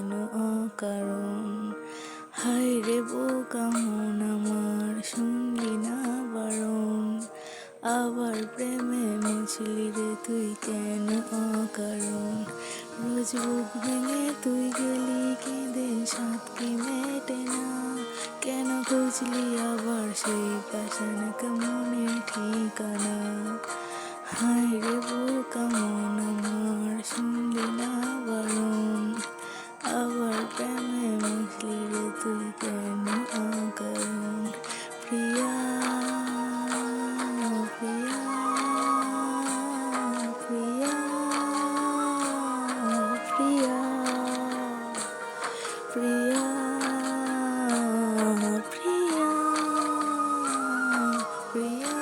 কেন অকারণ। হায় রে বোকা মন আমার, শুনলি না বারণ, আবার প্রেমে মুছলি রে তুই কেন অকারণ। রোজ বুক ভেঙে তুই গেলি কেঁদে, সাত কি মেটে না, কেন খুঁজলি আবার সেই পাষাণ মনের ঠিকানা। হায় রে বোকা মন আমার, শুনলি না বারণ, আবার প্রেমে মুছলি রে তুই কেন অকারণ। প্রিয়া প্রিয়া প্রিয়া প্রিয়া প্রিয়া প্রিয়া প্রিয়া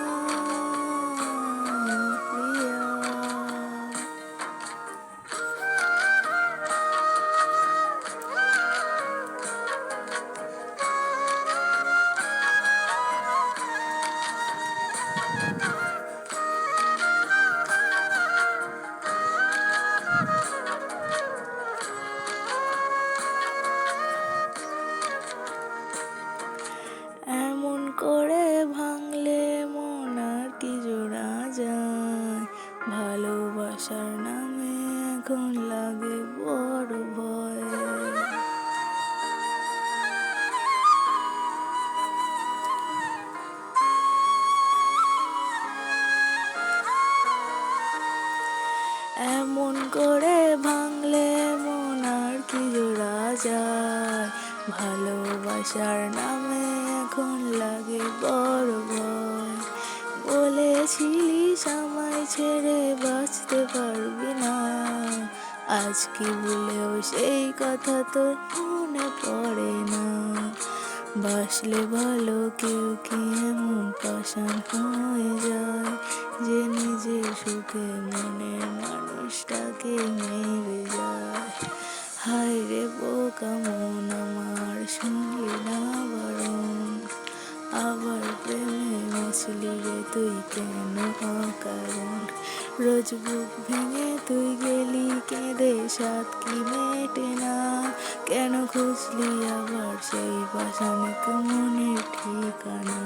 প্রিয়া। এমন করে ভাঙলে মন আর কি জোড়া যায়, ভালোবাসার নামে এখন লাগে বড় ভয়। এমন করে ভাঙলে মন আর কি জোড়া যায়, ভালোবাসার নামে এখন লাগে বড় ভয়। বলেছিলিস আমায় ছেড়ে বাঁচতে পারবি না, আজ কি বলেও সেই কথা তোর মনে পড়ে না। বাসলে ভালো কেউ কি এমন পাষাণ হয়ে যায়, যে নিজের সুখে মনের মানুষটাকে মেরে যায়। হায় রে বোকা মন আমার, শুনলি না বারণ, আবার প্রেমে মুছলি রে তুই কেন অকারণ। রোজ বুক ভেঙে তুই গেলি কেঁদে, সাত কি মেটে না, কেন খুঁজলি আবার সেই পাষাণ মনের ঠিকানা।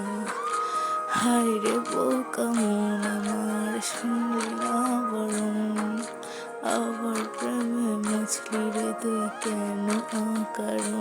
হায় রে বোকা মন আমার, শুনলি না বারণ, আবার প্রেমে মুছলি রে তুই কেন অকারণ।